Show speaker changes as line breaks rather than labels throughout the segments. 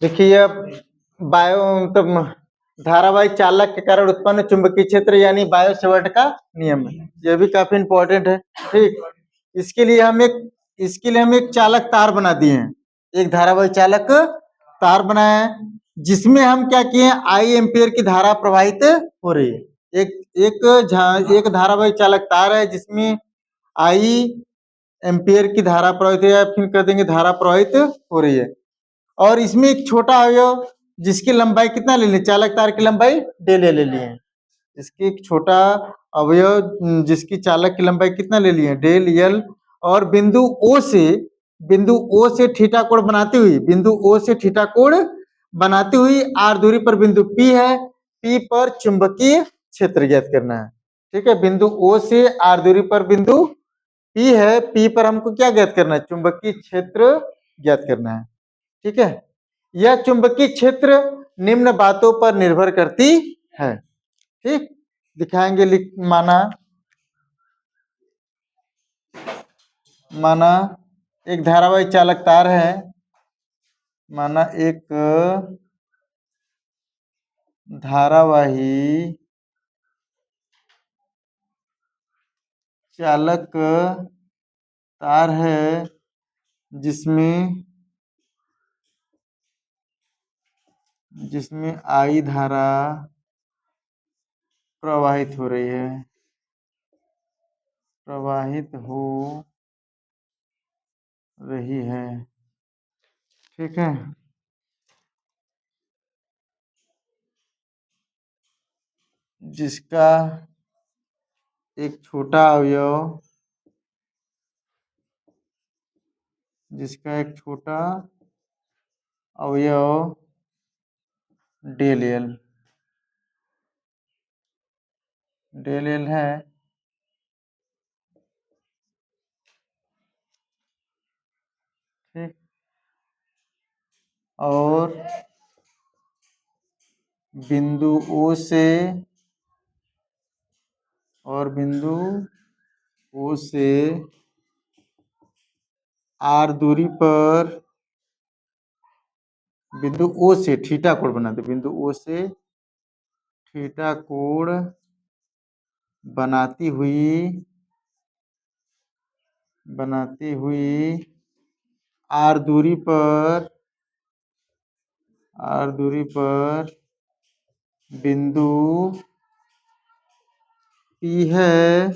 देखिए अब बायो मतलब धारावाहिक चालक के कारण उत्पन्न चुंबकीय क्षेत्र यानी बायो सेवर्ट का नियम है। यह भी काफी इंपॉर्टेंट है। ठीक, इसके लिए हम एक चालक तार बना दिए हैं। एक धारावाहिक चालक तार बनाया है जिसमें हम क्या किए हैं, आई एम्पियर की धारा प्रवाहित हो रही है। एक धारावाहिक चालक तार है जिसमें आई एम्पियर की धारा प्रवाहित है, या फिर कर देंगे धारा प्रवाहित हो रही है। और इसमें एक छोटा अवयव जिसकी लंबाई कितना ले ली, चालक तार की लंबाई डेल ले ली है। इसकी एक छोटा अवयव जिसकी चालक की लंबाई कितना ले लिए, डेल यल। और बिंदु ओ से थीटा कोण बनाती हुई आर दूरी पर बिंदु पी है। पी पर चुंबकीय क्षेत्र ज्ञात करना है। ठीक है, बिंदु ओ से आर दूरी पर बिंदु पी है। पी पर हमको क्या ज्ञात करना है, चुंबकीय क्षेत्र ज्ञात करना है। ठीक है, यह चुंबकीय क्षेत्र निम्न बातों पर निर्भर करती है। ठीक, दिखाएंगे माना एक धारावाहिक चालक तार है। माना एक धारावाही चालक तार है जिसमें आई धारा प्रवाहित हो रही है, ठीक है। जिसका एक छोटा अवयव डेल एल है। ठीक, और बिंदु ओ से आर दूरी पर बिंदु ओ से थीटा कोण बनाते, बिंदु ओ से थीटा कोण बनाती हुई आर दूरी पर बिंदु पी है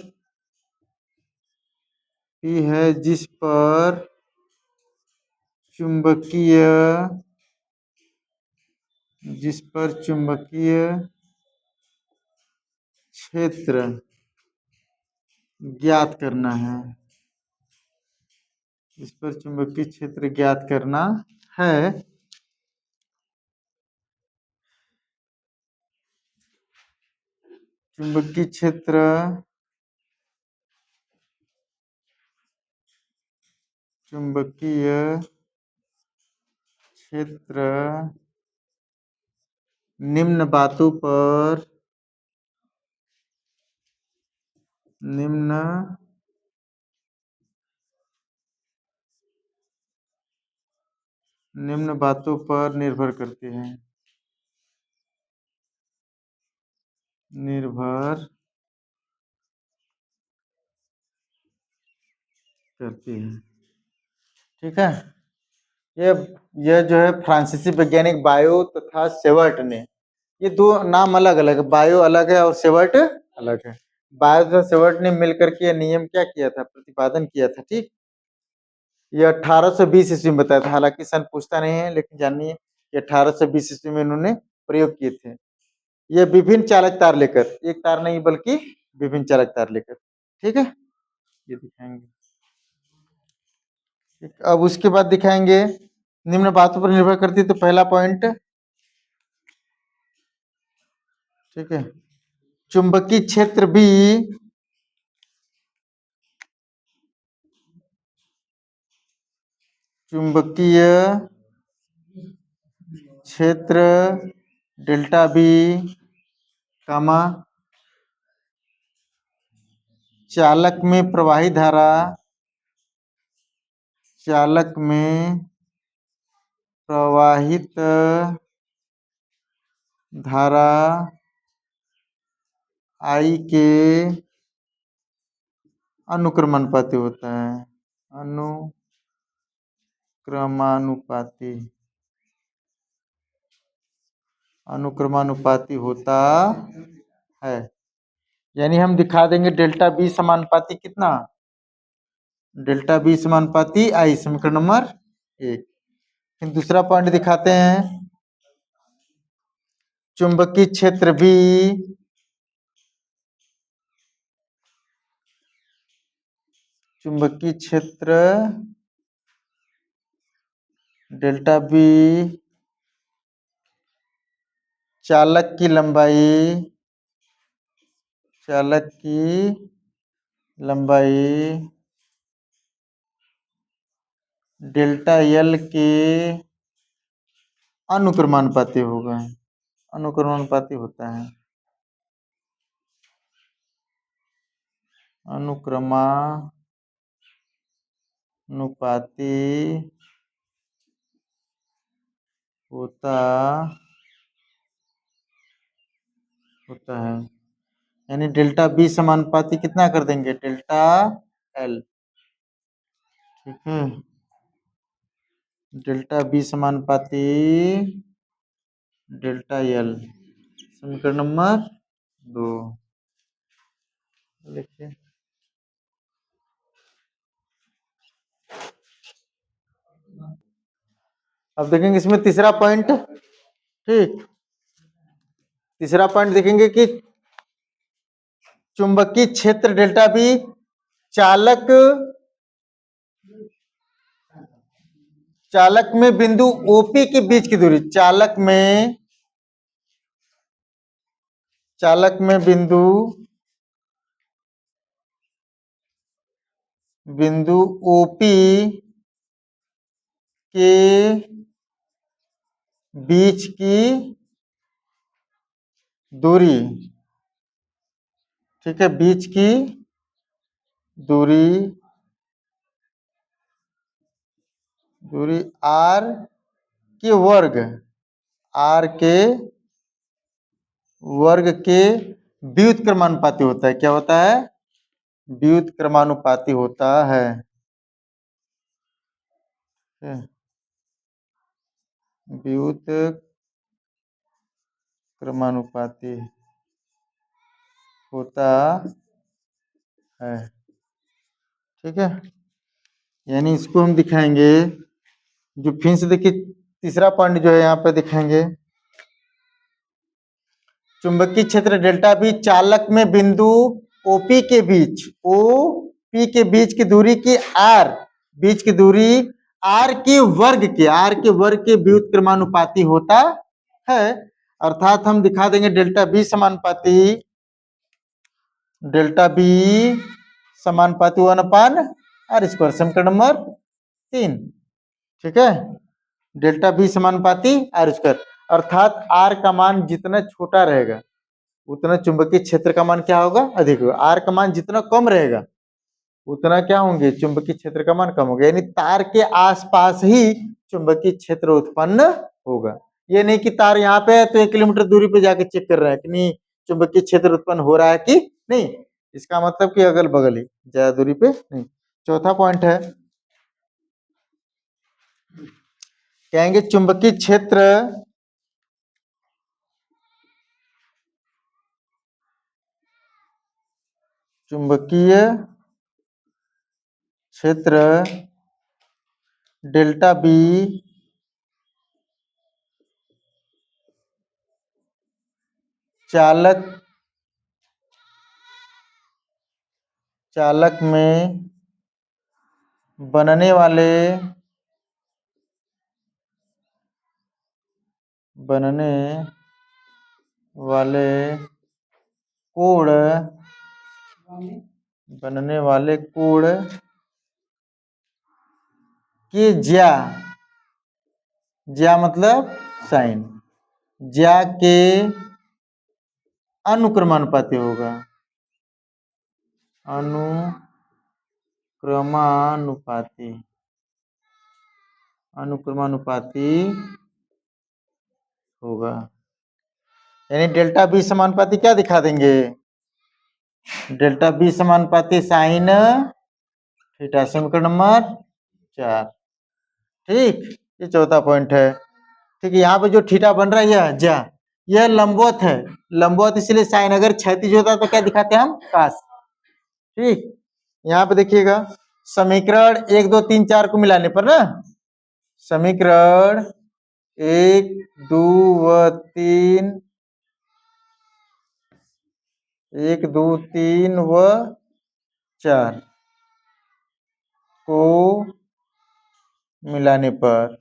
जिस पर चुंबकीय क्षेत्र ज्ञात करना है। इस पर चुंबकीय क्षेत्र ज्ञात करना है। चुंबकीय क्षेत्र निम्न बातों पर निर्भर करती है। ठीक है, यह जो है फ्रांसीसी वैज्ञानिक बायो तथा सेवर्ट ने, ये दो नाम अलग अलग है, बायो अलग है और सेवर्ट अलग है। बायो तथा सेवर्ट ने मिलकर के यह नियम क्या किया था, प्रतिपादन किया था। ठीक, ये 1820 ईस्वी में बताया था। हालांकि सन पूछता नहीं है, लेकिन जानिए ये 1820 ईस्वी में इन्होंने प्रयोग किए थे। ये विभिन्न चालक तार लेकर, एक तार नहीं बल्कि विभिन्न चालक तार लेकर। ठीक है, ये दिखाएंगे। अब उसके बाद दिखाएंगे निम्न बातों पर निर्भर करती है। तो पहला पॉइंट, ठीक है, चुंबकीय क्षेत्र भी डेल्टा बी कामा चालक में प्रवाही धारा प्रवाहित धारा I के अनुक्रमानुपाती होता है। अनुक्रमानुपाती होता है। यानी हम दिखा देंगे डेल्टा बी समानुपाती कितना, डेल्टा बी समानुपाती आई, समीकरण नंबर 1। फिर दूसरा पॉइंट दिखाते हैं, चुंबकीय क्षेत्र बी चुंबकीय क्षेत्र डेल्टा बी चालक की लंबाई डेल्टा एल के अनुक्रमानुपाती होगा, अनुक्रमानुपाती होता है, अनुक्रमानुपाती होता है। यानी डेल्टा बी समानुपाती कितना कर देंगे, डेल्टा एल। ठीक है, डेल्टा बी समानुपाती डेल्टा एल, समीकरण नंबर 2 लिखिए। अब देखेंगे इसमें तीसरा पॉइंट। ठीक, तीसरा पॉइंट देखेंगे कि चुंबकीय क्षेत्र डेल्टा बी चालक में बिंदु ओपी के बीच की दूरी, चालक में बिंदु ओपी के बीच की दूरी, ठीक है, बीच की दूरी आर के वर्ग के व्युत्क्रमानुपाती होता है। क्या होता है, व्युत्क्रमानुपाती होता है। व्युत्क्रमानुपाती होता है। ठीक है, यानी इसको हम दिखाएंगे, जो फिर से देखिए तीसरा पॉइंट जो है यहाँ पे दिखाएंगे, चुंबकीय क्षेत्र डेल्टा बी चालक में बिंदु ओपी के बीच की दूरी की आर के वर्ग के व्युत्क्रमानुपाती होता है। अर्थात हम दिखा देंगे डेल्टा बी समानुपाती 1/r², समीकरण नंबर 3। ठीक है, डेल्टा बी समानुपाती r², अर्थात r का मान जितना छोटा रहेगा उतना चुंबकीय क्षेत्र का मान क्या होगा, अधिक होगा। r का मान जितना कम रहेगा उतना क्या होंगे, चुंबकीय क्षेत्र का मान कम होगा। यानी तार के आसपास ही चुंबकीय क्षेत्र उत्पन्न होगा। ये नहीं कि तार यहाँ पे है तो 1 किलोमीटर दूरी पे जाके चेक कर रहे हैं कि नहीं चुंबकीय क्षेत्र उत्पन्न हो रहा है कि नहीं, इसका मतलब कि अगल बगल ही, ज्यादा दूरी पे नहीं। चौथा पॉइंट है, कहेंगे चुंबकीय क्षेत्र डेल्टा बी चालक में बनने वाले कोण के ज्या मतलब साइन, ज्या के अनुक्रमानुपाती होगा, अनुक्रमानुपाती अनुक्रमानुपाती होगा, यानी डेल्टा बी समानुपाती क्या दिखा देंगे, डेल्टा बी समानुपाती साइन थीटा, समीकरण नंबर 4। ठीक, ये चौथा पॉइंट है। ठीक है, यहाँ पे जो थीटा बन रहा है यह लंबवत है, लंबवत इसलिए साइन, अगर क्षैतिज होता तो क्या दिखाते हम, कास। ठीक, यहाँ पे देखिएगा समीकरण 1 2 3 4 को मिलाने पर ना, समीकरण 1 2 व 3, 1 2 3 व 4 को मिलाने पर,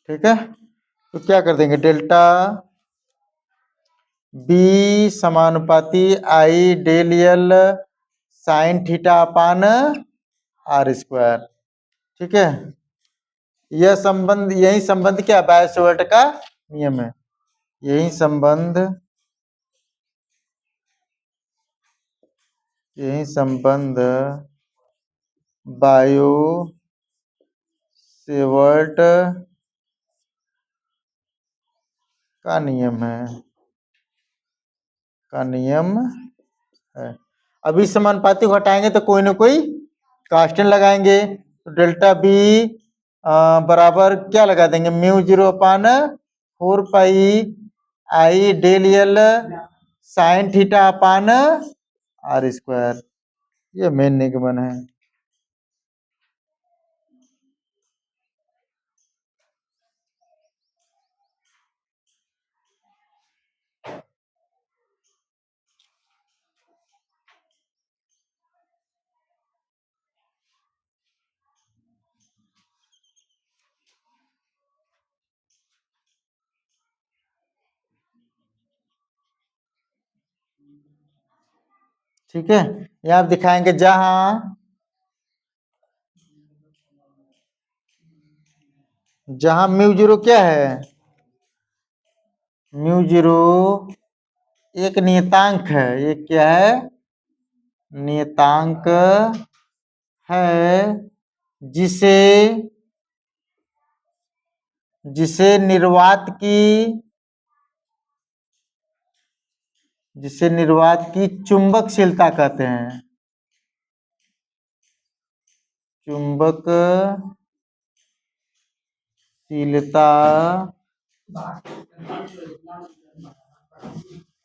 ठीक है, तो क्या कर देंगे, डेल्टा बी समानुपाती I del L sine theta upon are square. ठीक है, यह संबंध, यही संबंध क्या, बायो-सेवर्ट का नियम है, यही संबंध बायो-सेवर्ट का नियम है। अब इस समानुपाती को हटाएंगे तो कोई ना कोई कांस्टेंट लगाएंगे, तो डेल्टा बी बराबर क्या लगा देंगे, mu 0 upon 4 pi I del L sine theta upon are square, ये मेन निगमन है। ठीक है, यहाँ आप दिखाएंगे जहां म्यू 0 क्या है, म्यू 0 एक नियतांक है, ये क्या है, नियतांक है, जिसे जिसे निर्वात की चुंबकशीलता कहते हैं, चुंबकशीलता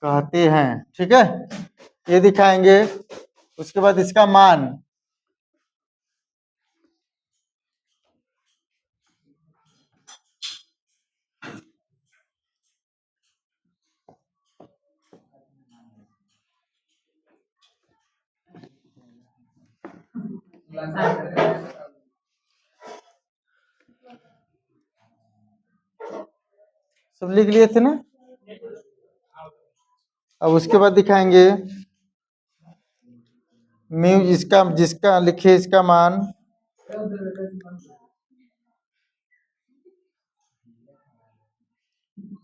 कहते हैं। ठीक है, ये दिखाएंगे, उसके बाद इसका मान, सब लिख लिए थे ना। अब उसके बाद दिखाएंगे म्यू, जिसका लिखे इसका मान,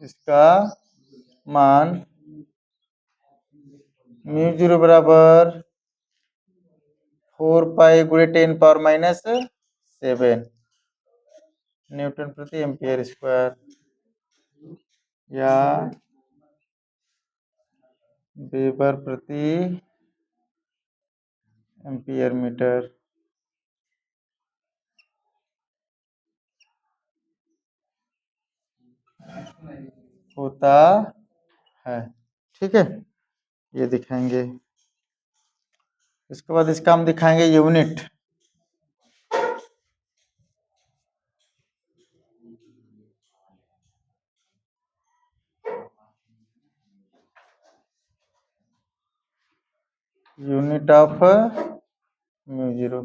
इसका मान म्यू 0 बराबर 4 पाई गुणे 10 पावर माइनस 7 न्यूटन प्रति एम्पियर स्क्वायर, या वेबर प्रति एम्पियर मीटर होता है। ठीक है, ये दिखाएंगे, इसके बाद इसका हम दिखाएंगे यूनिट, यूनिट ऑफ म्यू 0।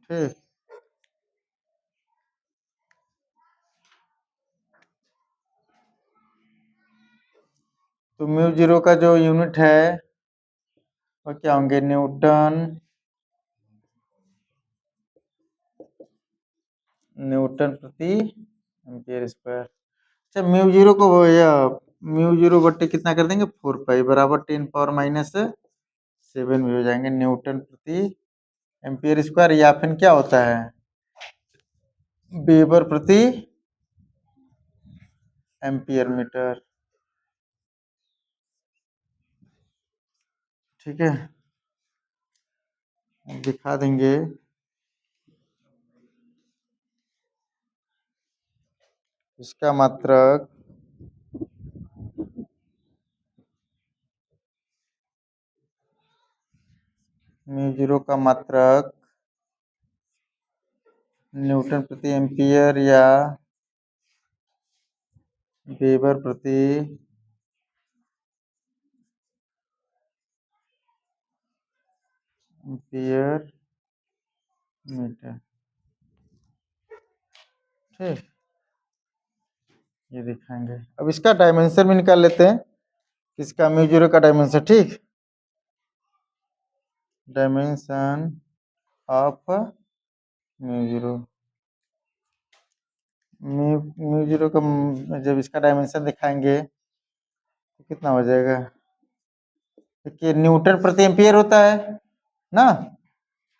ठीक, तो म्यू 0 का जो यूनिट है वो क्या होंगे, न्यूटन प्रति एम्पियर स्क्वायर। अच्छा, म्यू 0 को या म्यू 0 बट्टे कितना कर देंगे, 4 पाई बराबर 10 पावर माइनस 7 भी हो जाएंगे न्यूटन प्रति एम्पियर स्क्वायर या फिर क्या होता है वेबर प्रति एम्पियर मीटर। ठीक है, दिखा देंगे। इसका मात्रक म्यू जीरो का मात्रक न्यूटन प्रति एम्पियर या वेबर प्रति एम्पियर मीटर। ठीक, ये दिखाएंगे। अब इसका डायमेंशन भी निकाल लेते हैं, इसका म्यू जीरो का डायमेंशन। ठीक, dimension of mu zero, mu zero का जब इसका डायमेंशन दिखाएंगे तो कितना हो जाएगा। देखिए न्यूटन प्रति एम्पियर होता है ना,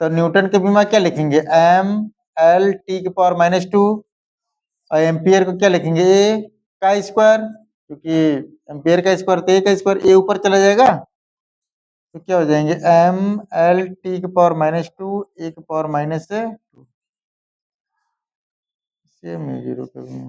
तो न्यूटन के बिना क्या लिखेंगे एम एल टी के पावर -2, और एम्पियर को क्या लिखेंगे ए का स्क्वायर, क्योंकि एम्पियर का स्क्वायर तो ए का स्क्वायर, ए ऊपर चला जाएगा तो क्या हो जाएंगे एम एल टी के पावर -2 ए के पावर -2। सेम म्यू जीरो का भी